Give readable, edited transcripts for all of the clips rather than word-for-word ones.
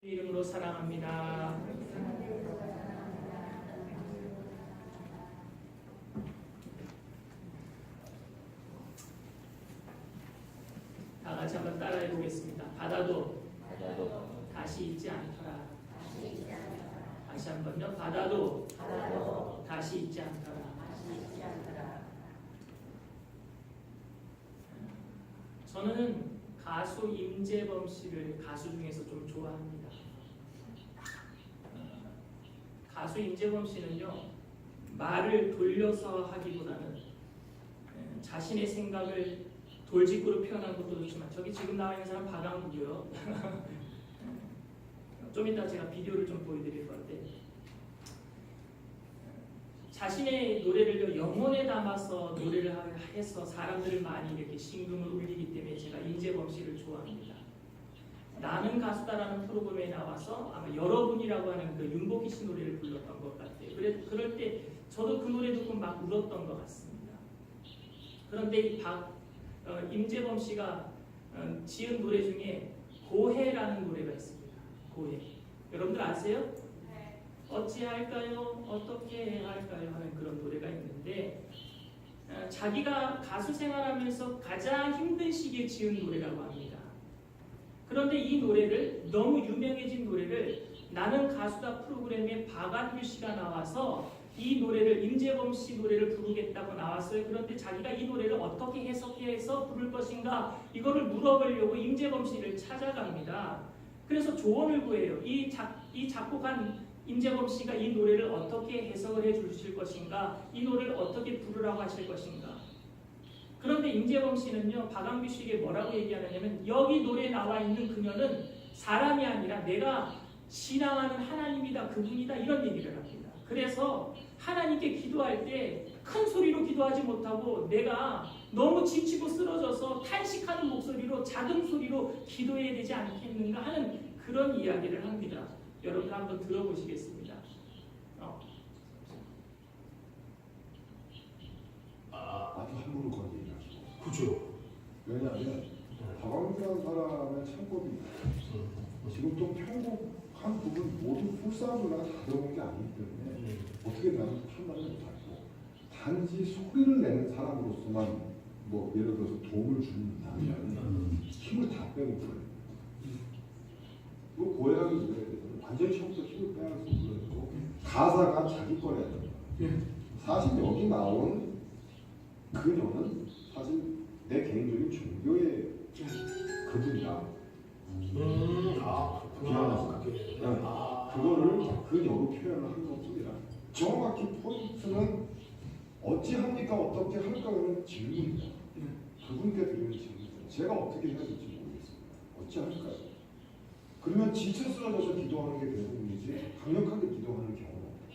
이름으로 사랑합니다. 다 같이 한번 따라해 보겠습니다. 바다도 다시 잊지 않더라. 다시 한번요. 바다도 다시 잊지 않더라. 저는 가수 임재범 씨를 가수 중에서 좀 좋아합니다. 가수 임재범 씨는요, 말을 돌려서 하기보다는 자신의 생각을 돌직구로 표현하는 것도 좋지만, 저기 지금 나와 있는 사람 박강국이요. 좀 이따 제가 비디오를 좀 보여드릴 건데, 자신의 노래를 영혼에 담아서 노래를 해서 사람들을 많이 이렇게 심금을 울리기 때문에 제가 임재범 씨를 좋아합니다. 나는 가수다라는 프로그램에 나와서 아마 여러분이라고 하는 그 윤복희 씨 노래를 불렀던 것 같아요. 그럴 때 저도 그 노래 듣고 막 울었던 것 같습니다. 그런데 이 임재범 씨가 지은 노래 중에 고해라는 노래가 있습니다. 고해. 여러분들 아세요? 어찌할까요? 어떻게 할까요? 하는 그런 노래가 있는데, 자기가 가수 생활하면서 가장 힘든 시기에 지은 노래라고 합니다. 그런데 이 노래를, 너무 유명해진 노래를 나는 가수다 프로그램에 박완규 씨가 나와서 이 노래를, 임재범 씨 노래를 부르겠다고 나왔어요. 그런데 자기가 이 노래를 어떻게 해석해서 부를 것인가, 이거를 물어보려고 임재범 씨를 찾아갑니다. 그래서 조언을 구해요. 이 작곡한 임재범 씨가 이 노래를 어떻게 해석을 해 주실 것인가, 이 노래를 어떻게 부르라고 하실 것인가. 그런데 임재범 씨는요, 박완규 씨에게 뭐라고 얘기하느냐면, 여기 노래에 나와 있는 그녀는 사람이 아니라 내가 신앙하는 하나님이다, 그분이다, 이런 얘기를 합니다. 그래서 하나님께 기도할 때 큰 소리로 기도하지 못하고 내가 너무 지치고 쓰러져서 탄식하는 목소리로, 작은 소리로 기도해야 되지 않겠는가 하는 그런 이야기를 합니다. 여러분 한번 들어보시겠습니다. 아주 함부로 그런 얘기를 하시고. 그죠. 왜냐하면 박완규라는 사람의 창법이 지금 좀 편곡한 부분 모두 풀사운드가 다 들어온 게 아니기 때문에 어떻게 나는 판단을 못하고, 단지 소리를 내는 사람으로서만 뭐 예를 들어서 도움을 준다면 힘을 다 빼고 그래요. 뭐 고해라는 노래에 완전히 처음부터 힘을 빼야 할 수 없고, 가사가 자기 거래야 돼요. 사실 여기 나온 그녀는 사실 내 개인적인 종교의 그분이야. 그거를 그녀로 표현을 한 것뿐이라. 정확히 포인트는 어찌합니까? 어떻게 할까라는 질문입니다. 그분께 드리는 질문입니다. 제가 어떻게 해야 될지 모르겠습니다. 어찌할까요? 그러면 지쳐 쓰러져서 기도하는 게 대부분이지 강력하게 기도하는 경우는 없다.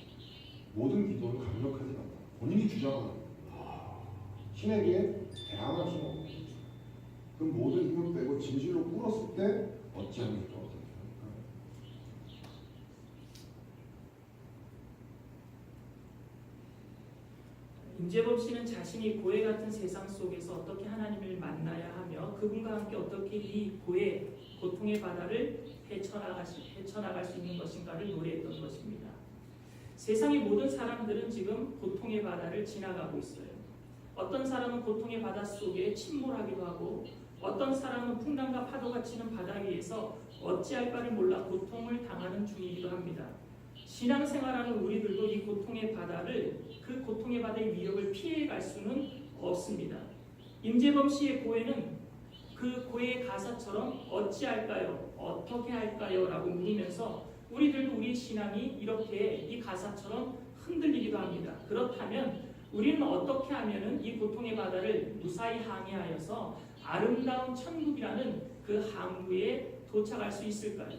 모든 기도는 강력하지 않다. 본인이 주장하는 거예요. 신에게 대항할 수는 없다. 그럼 모든 힘을 빼고 진실로 꿇었을 때 어찌합니까? 어떻게 할까요? 임재범 씨는 자신이 고해 같은 세상 속에서 어떻게 하나님을 만나야 하며 그분과 함께 어떻게 이 고해, 고통의 바다를 헤쳐나갈 수 있는 것인가를 노래했던 것입니다. 세상의 모든 사람들은 지금 고통의 바다를 지나가고 있어요. 어떤 사람은 고통의 바다 속에 침몰하기도 하고, 어떤 사람은 풍랑과 파도가 치는 바다 위에서 어찌할 바를 몰라 고통을 당하는 중이기도 합니다. 신앙생활하는 우리들도 이 고통의 바다를, 그 고통의 바다의 위협을 피해갈 수는 없습니다. 임재범 씨의 고해는 그 고해의 가사처럼 어찌할까요? 어떻게 할까요? 라고 물으면서 우리들도 우리의 신앙이 이렇게 이 가사처럼 흔들리기도 합니다. 그렇다면 우리는 어떻게 하면 이 고통의 바다를 무사히 항해하여서 아름다운 천국이라는 그 항구에 도착할 수 있을까요?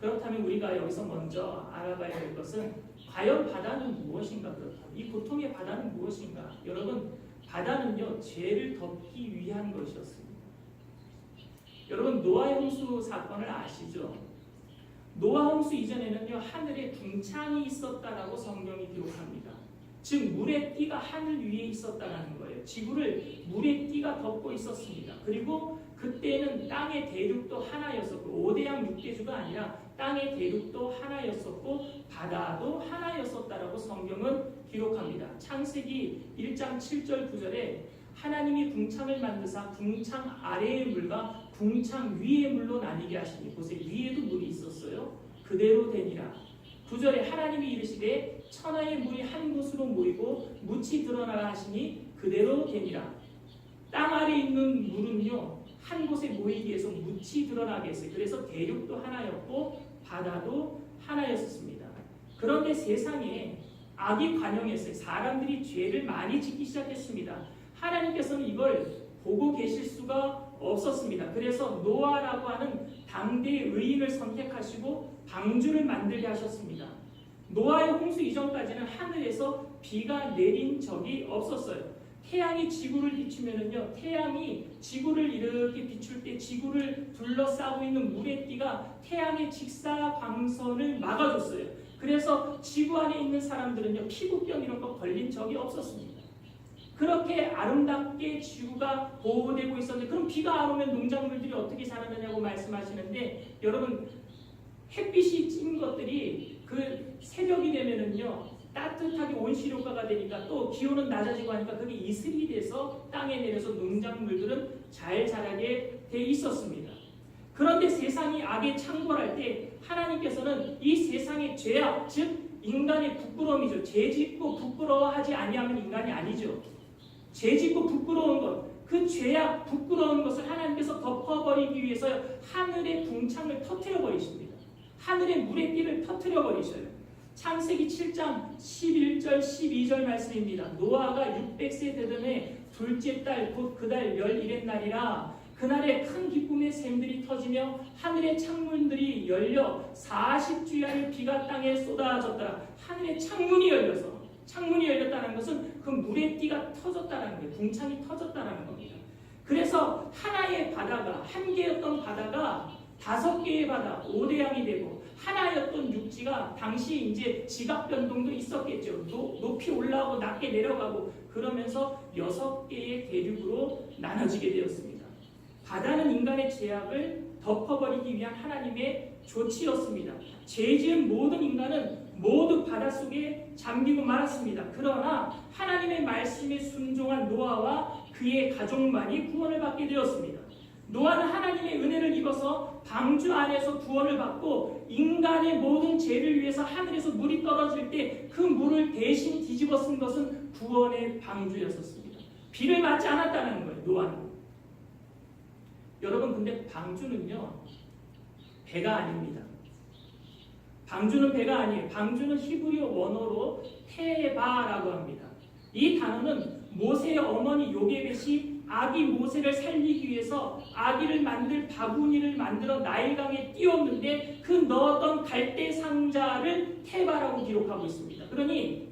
그렇다면 우리가 여기서 먼저 알아봐야 될 것은, 과연 바다는 무엇인가? 그렇다면 이 고통의 바다는 무엇인가? 여러분, 바다는요, 죄를 덮기 위한 것이었습니다. 여러분, 노아의 홍수 사건을 아시죠? 노아 홍수 이전에는요, 하늘에 궁창이 있었다라고 성경이 기록합니다. 즉 물의 띠가 하늘 위에 있었다는 거예요. 지구를 물의 띠가 덮고 있었습니다. 그리고 그때는 땅의 대륙도 하나였었고 5대양 6대주가 아니라 땅의 대륙도 하나였었고 바다도 하나였었다라고 성경은 기록합니다. 창세기 1장 7절 9절에 하나님이 궁창을 만드사 궁창 아래의 물과 궁창 위의 물로 나뉘게 하시니 보세요. 위에도 물이 있었어요. 그대로 되니라. 9절에 하나님이 이르시되 천하의 물이 한 곳으로 모이고 묻이 드러나라 하시니 그대로 되니라. 땅 아래 있는 물은요 한 곳에 모이기 위해서 묻이 드러나게 했어요. 그래서 대륙도 하나였고 바다도 하나였습니다. 그런데 세상에 악이 관영했어요. 사람들이 죄를 많이 짓기 시작했습니다. 하나님께서는 이걸 보고 계실 수가 없었습니다. 그래서 노아라고 하는 당대의 의인을 선택하시고 방주를 만들게 하셨습니다. 노아의 홍수 이전까지는 하늘에서 비가 내린 적이 없었어요. 태양이 지구를 비추면은요, 태양이 지구를 이렇게 비출 때 지구를 둘러싸고 있는 물의 띠가 태양의 직사광선을 막아줬어요. 그래서 지구 안에 있는 사람들은요, 피부병 이런 거 걸린 적이 없었습니다. 그렇게 아름답게 지구가 보호되고 있었는데, 그럼 비가 안 오면 농작물들이 어떻게 살아나냐고 말씀하시는데, 여러분 햇빛이 찐 것들이 그 새벽이 되면은요. 따뜻하게 온실효과가 되니까 또 기온은 낮아지고 하니까 그게 이슬이 돼서 땅에 내려서 농작물들은 잘 자라게 돼 있었습니다. 그런데 세상이 악에 창궐할 때 하나님께서는 이 세상의 죄악, 즉 인간의 부끄러움이죠. 죄짓고 부끄러워하지 아니하면 인간이 아니죠. 죄짓고 부끄러운 것, 그 죄악, 부끄러운 것을 하나님께서 덮어버리기 위해서 하늘의 궁창을 터뜨려 버리십니다. 하늘의 물의 띠를 터뜨려 버리셔요. 창세기 7장 11절 12절 말씀입니다. 노아가 600세 되던 해 둘째 달 곧 그달 11의 날이라 그날에 큰 기쁨의 샘들이 터지며 하늘의 창문들이 열려 40주야를 비가 땅에 쏟아졌더라. 하늘의 창문이 열려서, 창문이 열렸다는 것은 그 물의 띠가 터졌다는 거예요. 궁창이 터졌다는 겁니다. 그래서 하나의 바다가, 한 개였던 바다가 5개의 바다, 5대양이 되고 하나였던 육지가 당시 이제 지각 변동도 있었겠죠. 높이 올라오고 낮게 내려가고 그러면서 6개의 대륙으로 나눠지게 되었습니다. 바다는 인간의 죄악을 덮어버리기 위한 하나님의 조치였습니다. 죄지은 모든 인간은 모두 바닷속에 잠기고 말았습니다. 그러나 하나님의 말씀에 순종한 노아와 그의 가족만이 구원을 받게 되었습니다. 노아는 하나님의 은혜를 입어서 방주 안에서 구원을 받고 인간의 모든 죄를 위해서 하늘에서 물이 떨어질 때 그 물을 대신 뒤집어 쓴 것은 구원의 방주였었습니다. 비를 맞지 않았다는 거예요. 노아는. 여러분 근데 방주는요 배가 아닙니다. 방주는 배가 아니에요. 방주는 히브리어 원어로 테바라고 합니다. 이 단어는 모세의 어머니 요게벳이 아기 모세를 살리기 위해서 아기를 만들 바구니를 만들어 나일강에 띄웠는데 그 넣었던 갈대 상자를 테바라고 기록하고 있습니다. 그러니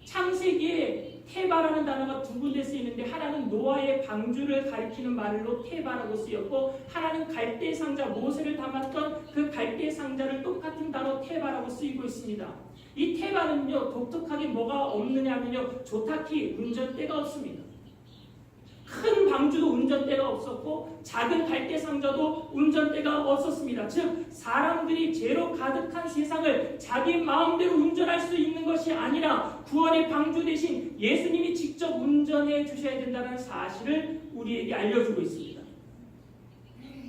창세기에 테바라는 단어가 두 군데 쓰이는데 하나는 노아의 방주를 가리키는 말로 테바라고 쓰였고 하나는 갈대 상자, 모세를 담았던 그 갈대 상자를 똑같은 단어 테바라고 쓰이고 있습니다. 이 테바는요 독특하게 뭐가 없느냐면요 조타키 운전대가 없습니다. 큰 방주도 운전대가 없었고 작은 갈대 상자도 운전대가 없었습니다. 즉 사람들이 죄로 가득한 세상을 자기 마음대로 운전할 수 있는 것이 아니라 구원의 방주 대신 예수님이 직접 운전해 주셔야 된다는 사실을 우리에게 알려주고 있습니다.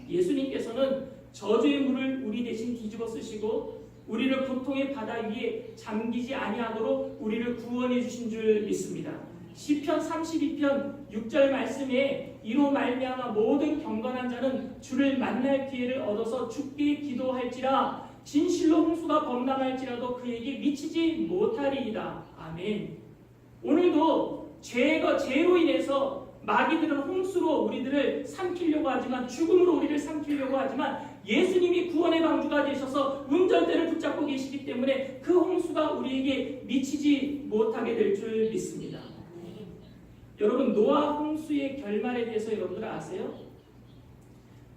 예수님께서는 저주의 물을 우리 대신 뒤집어 쓰시고 우리를 고통의 바다 위에 잠기지 아니하도록 우리를 구원해 주신 줄 믿습니다. 시편 32편 6절 말씀에 이로 말미암아 모든 경건한 자는 주를 만날 기회를 얻어서 주께 기도할지라 진실로 홍수가 범람할지라도 그에게 미치지 못하리이다. 아멘. 오늘도 죄로 인해서 마귀들은 홍수로 우리들을 삼키려고 하지만 죽음으로 우리를 삼키려고 하지만 예수님이 구원의 방주가 되셔서 운전대를 붙잡고 계시기 때문에 그 홍수가 우리에게 미치지 못하게 될 줄 믿습니다. 여러분 노아 홍수의 결말에 대해서 여러분들 아세요?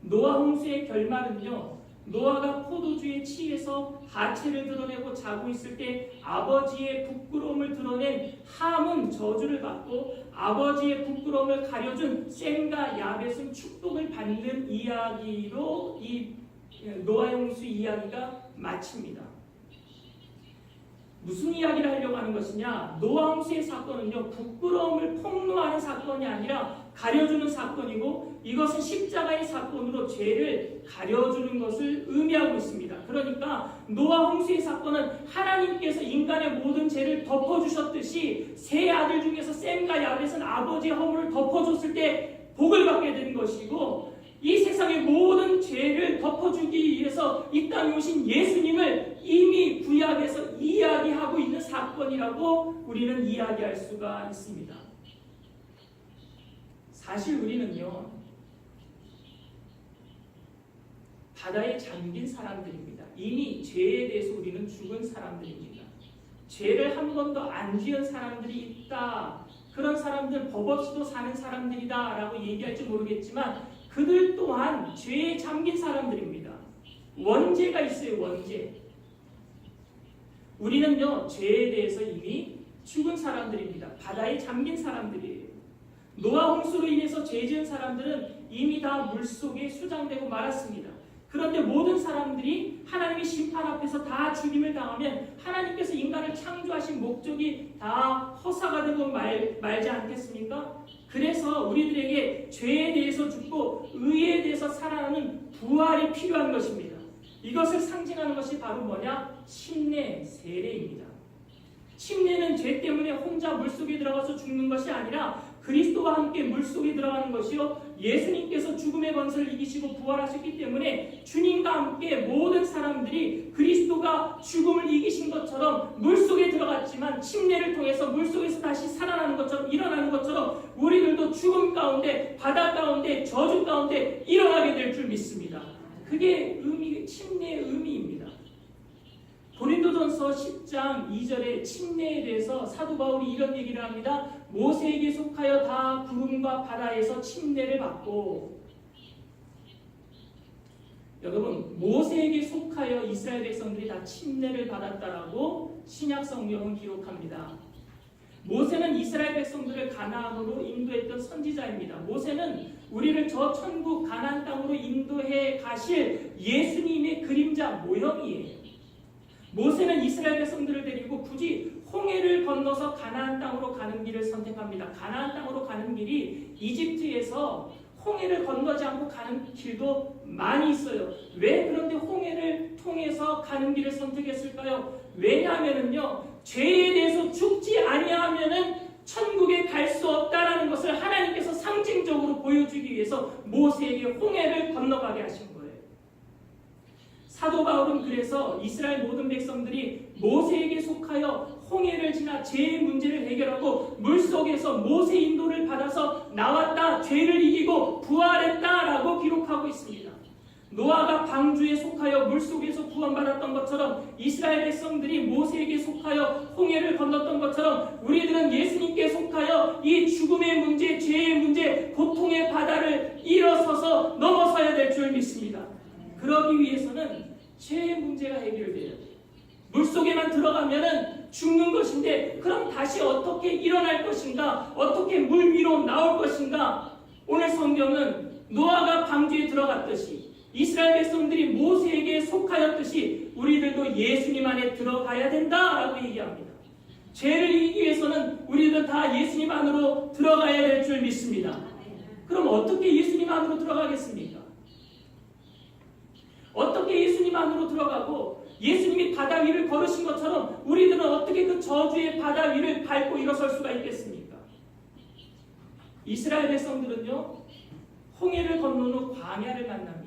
노아 홍수의 결말은요 노아가 포도주에 취해서 하체를 드러내고 자고 있을 때 아버지의 부끄러움을 드러낸 함은 저주를 받고 아버지의 부끄러움을 가려준 셈과 야벳은 축복을 받는 이야기로 이 노아 홍수 이야기가 마칩니다. 무슨 이야기를 하려고 하는 것이냐? 노아 홍수의 사건은요, 부끄러움을 폭로하는 사건이 아니라 가려주는 사건이고, 이것은 십자가의 사건으로 죄를 가려주는 것을 의미하고 있습니다. 그러니까 노아 홍수의 사건은 하나님께서 인간의 모든 죄를 덮어주셨듯이 세 아들 중에서 셈과 야벳은 아버지의 허물을 덮어줬을 때 복을 받게 되는 것이고, 이 세상의 모든 죄를 덮어주기 위해서 이 땅에 오신 예수님을 이미 구약에서 이야기하고 있는 사건이라고 우리는 이야기할 수가 있습니다. 사실 우리는요, 바다에 잠긴 사람들입니다. 이미 죄에 대해서 우리는 죽은 사람들입니다. 죄를 한 번도 안 지은 사람들이 있다, 그런 사람들 법 없이도 사는 사람들이다 라고 얘기할지 모르겠지만 그들 또한 죄에 잠긴 사람들입니다. 원죄가 있어요. 원죄. 우리는요, 죄에 대해서 이미 죽은 사람들입니다. 바다에 잠긴 사람들이에요. 노아 홍수로 인해서 죄 지은 사람들은 이미 다 물속에 수장되고 말았습니다. 그런데 모든 사람들이 하나님의 심판 앞에서 다 죽임을 당하면 하나님께서 인간을 창조하신 목적이 다 허사가 되고 말지 않겠습니까? 그래서 우리들에게 죄에 대해서 죽고 의에 대해서 살아나는 부활이 필요한 것입니다. 이것을 상징하는 것이 바로 뭐냐? 침례, 세례입니다. 침례는 죄 때문에 혼자 물속에 들어가서 죽는 것이 아니라 그리스도와 함께 물속에 들어가는 것이요, 예수님께서 죽음의 권세를 이기시고 부활하셨기 때문에 주님과 함께 모든 사람들이 그리스도가 죽음을 이기신 것처럼 물속에 들어갔지만 침례를 통해서 물속에서 다시 살아나는 것처럼, 일어나는 것처럼 우리들도 죽음 가운데, 바다 가운데, 저주 가운데 일어나게 될 줄 믿습니다. 그게 침례의 의미입니다. 고린도전서 10장 2절에 침례에 대해서 사도 바울이 이런 얘기를 합니다. 모세에게 속하여 다 구름과 바다에서 침례를 받고, 여러분, 모세에게 속하여 이스라엘 백성들이 다 침례를 받았다라고 신약 성경은 기록합니다. 모세는 이스라엘 백성들을 가나안으로 인도했던 선지자입니다. 모세는 우리를 저 천국 가나안 땅으로 인도해 가실 예수님의 그림자 모형이에요. 모세는 이스라엘 백성들을 데리고 굳이 홍해를 건너서 가나안 땅으로 가는 길을 선택합니다. 가나안 땅으로 가는 길이 이집트에서 홍해를 건너지 않고 가는 길도 많이 있어요. 왜 그런데 홍해를 통해서 가는 길을 선택했을까요? 왜냐하면요, 죄에 대해서 죽지 아니하면은 천국에 갈 수 없다라는 것을 하나님께서 상징적으로 보여주기 위해서 모세에게 홍해를 건너가게 하신 거예요. 사도 바울은 그래서 이스라엘 모든 백성들이 모세에게 속하여 홍해를 지나 죄의 문제를 해결하고 물속에서 모세 인도를 받아서 나왔다, 죄를 이기고 부활했다라고 기록하고 있습니다. 노아가 방주에 속하여 물속에서 구원받았던 것처럼 이스라엘 백성들이 모세에게 속하여 홍해를 건넜던 것처럼 우리들은 예수님께 속하여 이 죽음의 문제, 죄의 문제, 고통의 바다를 일어서서 넘어서야 될 줄 믿습니다. 그러기 위해서는 죄의 문제가 해결돼야 돼요. 물속에만 들어가면은 죽는 것인데, 그럼 다시 어떻게 일어날 것인가? 어떻게 물 위로 나올 것인가? 오늘 성경은 노아가 방주에 들어갔듯이, 이스라엘 백성들이 모세에게 속하였듯이 우리들도 예수님 안에 들어가야 된다라고 얘기합니다. 죄를 이기기 위해서는 우리들 다 예수님 안으로 들어가야 될 줄 믿습니다. 그럼 어떻게 예수님 안으로 들어가겠습니까? 어떻게 예수님 안으로 들어가고 예수님이 바다 위를 걸으신 것처럼 우리들은 어떻게 그 저주의 바다 위를 밟고 일어설 수가 있겠습니까? 이스라엘 백성들은요, 홍해를 건넌 후 광야를 만납니다.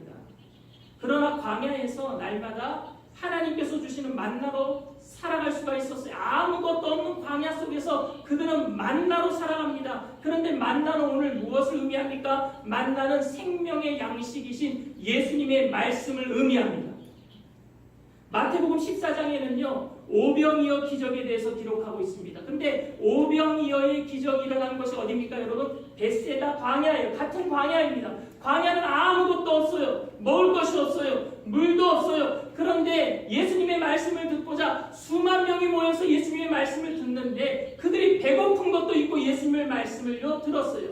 그러나 광야에서 날마다 하나님께서 주시는 만나로 살아갈 수가 있었어요. 아무것도 없는 광야 속에서 그들은 만나로 살아갑니다. 그런데 만나는 오늘 무엇을 의미합니까? 만나는 생명의 양식이신 예수님의 말씀을 의미합니다. 마태복음 14장에는요 오병이어 기적에 대해서 기록하고 있습니다. 근데 오병이어의 기적이 일어난 것이 어디입니까, 여러분? 벳세다 광야예요. 같은 광야입니다. 광야는 아무것도 없어요. 먹을 것이 없어요. 물도 없어요. 그런데 예수님의 말씀을 듣고자 수만 명이 모여서 예수님의 말씀을 듣는데 그들이 배고픈 것도 있고 예수님의 말씀을요 들었어요.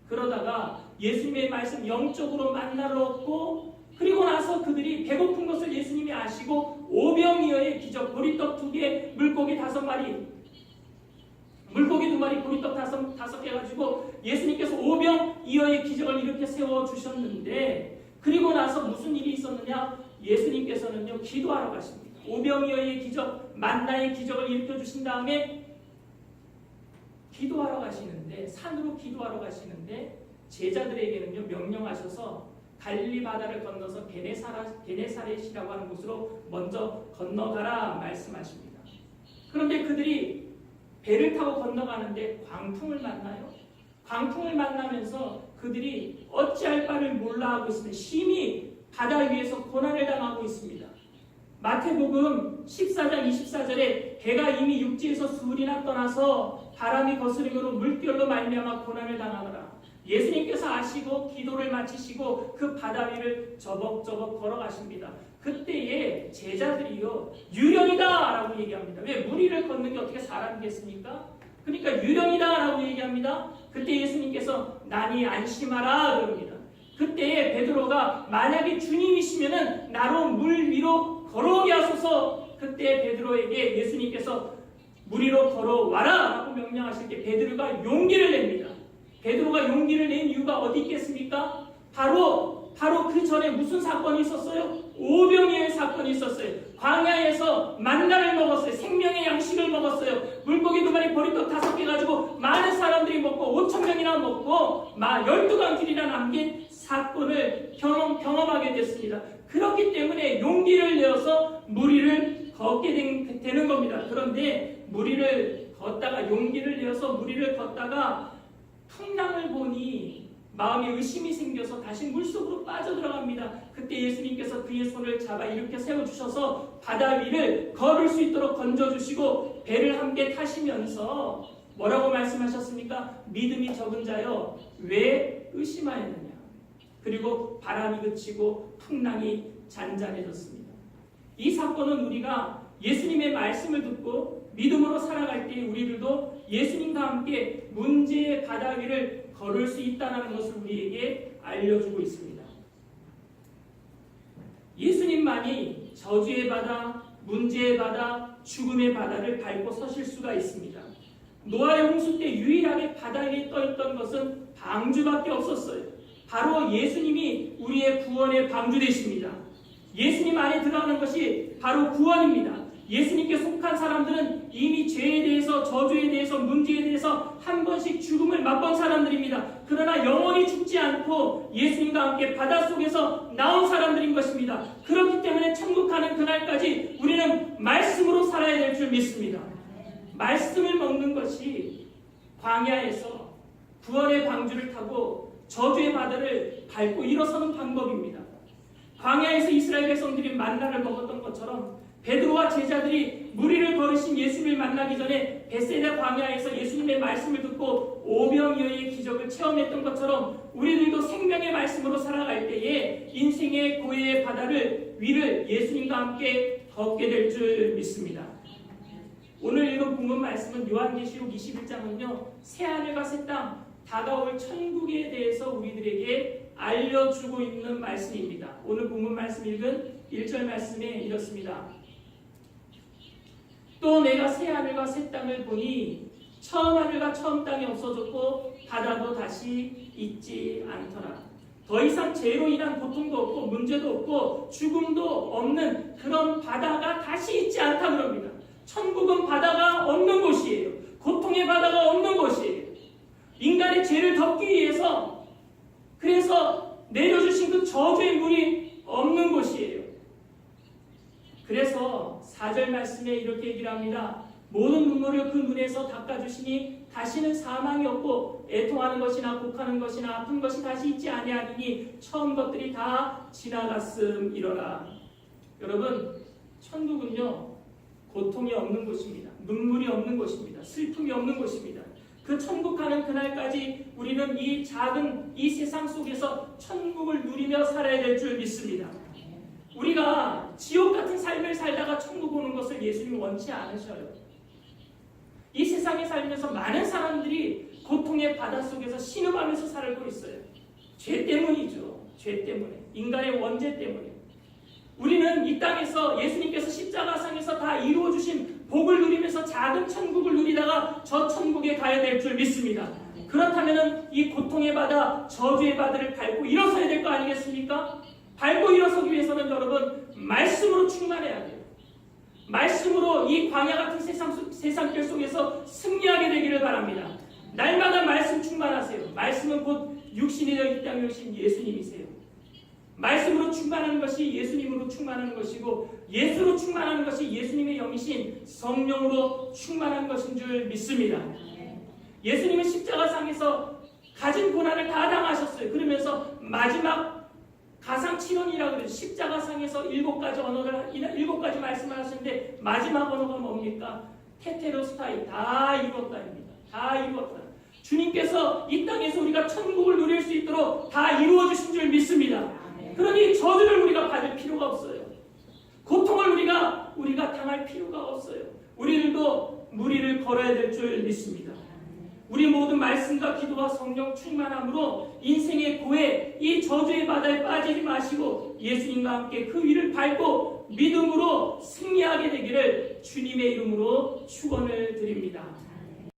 그러다가 예수님의 말씀 영적으로 만나러 얻고 그리고 나서 그들이 배고픈 것을 예수님이 아시고 오병이어의 기적, 보리떡 2개, 물고기 5마리, 물고기 2마리, 보리떡 5개 가지고 예수님께서 오병이어의 기적을 이렇게 세워주셨는데 그리고 나서 무슨 일이 있었느냐? 예수님께서는요 기도하러 가십니다. 오병이어의 기적, 만나의 기적을 일으켜주신 다음에 기도하러 가시는데, 산으로 기도하러 가시는데 제자들에게는요 명령하셔서 갈릴리 바다를 건너서 게네사렛이라고 하는 곳으로 먼저 건너가라 말씀하십니다. 그런데 그들이 배를 타고 건너가는데 광풍을 만나요. 광풍을 만나면서 그들이 어찌할 바를 몰라 하고 있습니다. 심히 바다 위에서 고난을 당하고 있습니다. 마태복음 14장 24절에 해가 이미 육지에서 수울이나 떠나서 바람이 거스림으로 물결로 말미암아 고난을 당하더라. 예수님께서 아시고 기도를 마치시고 그 바다 위를 저벅저벅 걸어가십니다. 그때에 제자들이요 유령이다 라고 얘기합니다. 왜? 물 위를 걷는 게 어떻게 사람이겠습니까? 그러니까 유령이다 라고 얘기합니다. 그때 예수님께서 나니 안심하라 그럽니다. 그때 베드로가 만약에 주님이시면은 나로 물 위로 걸어오게 하소서. 그때 베드로에게 예수님께서 물 위로 걸어와라 라고 명령하실 때 베드로가 용기를 냅니다. 베드로가 용기를 낸 이유가 어디 있겠습니까? 바로 그 전에 무슨 사건이 있었어요? 오병이어의 사건이 있었어요. 광야에서 만나를 먹었어요. 생명의 양식을 먹었어요. 물고기 2마리, 보리떡 5개 가지고 많은 사람들이 먹고 5,000명이나 먹고 12강길이나 남긴 사건을 경험하게 됐습니다. 그렇기 때문에 용기를 내어서 물 위를 걷게 되는 겁니다. 그런데 물 위를 걷다가 용기를 내어서 물 위를 걷다가 풍랑을 보니 마음에 의심이 생겨서 다시 물속으로 빠져들어갑니다. 그때 예수님께서 그의 손을 잡아 이렇게 세워주셔서 바다 위를 걸을 수 있도록 건져주시고 배를 함께 타시면서 뭐라고 말씀하셨습니까? 믿음이 적은 자여 왜 의심하였느냐. 그리고 바람이 그치고 풍랑이 잔잔해졌습니다. 이 사건은 우리가 예수님의 말씀을 듣고 믿음으로 살아갈 때 우리들도 예수님과 함께 문제의 바다 위를 걸을 수 있다는 것을 우리에게 알려주고 있습니다. 예수님만이 저주의 바다, 문제의 바다, 죽음의 바다를 밟고 서실 수가 있습니다. 노아의 홍수 때 유일하게 바다 위에 떠있던 것은 방주밖에 없었어요. 바로 예수님이 우리의 구원의 방주 되십니다. 예수님 안에 들어가는 것이 바로 구원입니다. 예수님께 속한 사람들은 이미 죄에 대해서, 저주에 대해서, 문제에 대해서 한 번씩 죽음을 맛본 사람들입니다. 그러나 영원히 죽지 않고 예수님과 함께 바닷속에서 나온 사람들인 것입니다. 그렇기 때문에 천국 가는 그날까지 우리는 말씀으로 살아야 될 줄 믿습니다. 말씀을 먹는 것이 광야에서 구원의 방주를 타고 저주의 바다를 밟고 일어서는 방법입니다. 광야에서 이스라엘 백성들이 만나를 먹었던 것처럼 베드로와 제자들이 물 위를 걸으신 예수님을 만나기 전에 벳세다 광야에서 예수님의 말씀을 듣고 오병이어의 기적을 체험했던 것처럼 우리들도 생명의 말씀으로 살아갈 때에 인생의 고해의 바다를 위를 예수님과 함께 걷게 될 줄 믿습니다. 오늘 읽은 본문 말씀은 요한계시록 21장은요 새하늘과 새 땅 다가올 천국에 대해서 우리들에게 알려주고 있는 말씀입니다. 오늘 본문 말씀 읽은 1절 말씀에 이렇습니다. 또 내가 새 하늘과 새 땅을 보니 처음 하늘과 처음 땅이 없어졌고 바다도 다시 있지 않더라. 더 이상 죄로 인한 고통도 없고 문제도 없고 죽음도 없는 그런 바다가 다시 있지 않다 그럽니다. 천국은 바다가 없는 곳이에요. 고통의 바다가 없는 곳이에요. 인간의 죄를 덮기 위해서 그래서 내려주신 그 저주의 물이 없는 곳이에요. 그래서 4절 말씀에 이렇게 얘기를 합니다. 모든 눈물을 그 눈에서 닦아주시니 다시는 사망이 없고 애통하는 것이나 곡하는 것이나 아픈 것이 다시 있지 아니하리니 처음 것들이 다 지나갔음이로라. 여러분, 천국은요 고통이 없는 곳입니다. 눈물이 없는 곳입니다. 슬픔이 없는 곳입니다. 그 천국 가는 그날까지 우리는 이 작은 이 세상 속에서 천국을 누리며 살아야 될 줄 믿습니다. 우리가 지옥 같은 삶을 살다가 천국 오는 것을 예수님이 원치 않으셔요. 이 세상에 살면서 많은 사람들이 고통의 바다 속에서 신음하면서 살고 있어요. 죄 때문이죠. 죄 때문에. 인간의 원죄 때문에. 우리는 이 땅에서 예수님께서 십자가상에서 다 이루어주신 복을 누리면서 작은 천국을 누리다가 저 천국에 가야 될 줄 믿습니다. 그렇다면 이 고통의 바다, 저주의 바다를 밟고 일어서야 될 거 아니겠습니까? 밟고 일어서기 위해서는 여러분 말씀으로 충만해야 돼요. 말씀으로 이 광야 같은 세상길 속에서 승리하게 되기를 바랍니다. 날마다 말씀 충만하세요. 말씀은 곧 육신이 되어 이 땅에 오신 예수님이세요. 말씀으로 충만하는 것이 예수님으로 충만하는 것이고 예수로 충만하는 것이 예수님의 영이신 성령으로 충만한 것인 줄 믿습니다. 예수님은 십자가상에서 가진 고난을 다 당하셨어요. 그러면서 마지막 가상칠언이라고 그래요. 십자가상에서 7가지 말씀을 하시는데 마지막 언어가 뭡니까? 테테로스타이, 다 이루었다입니다. 다 이루었다. 주님께서 이 땅에서 우리가 천국을 누릴 수 있도록 다 이루어주신 줄 믿습니다. 그러니 저주를 우리가 받을 필요가 없어요. 고통을 우리가 당할 필요가 없어요. 우리들도 무리를 걸어야 될 줄 믿습니다. 우리 모든 말씀과 기도와 성령 충만함으로 인생의 고해, 이 저주의 바다에 빠지지 마시고 예수님과 함께 그 위를 밟고 믿음으로 승리하게 되기를 주님의 이름으로 축원을 드립니다.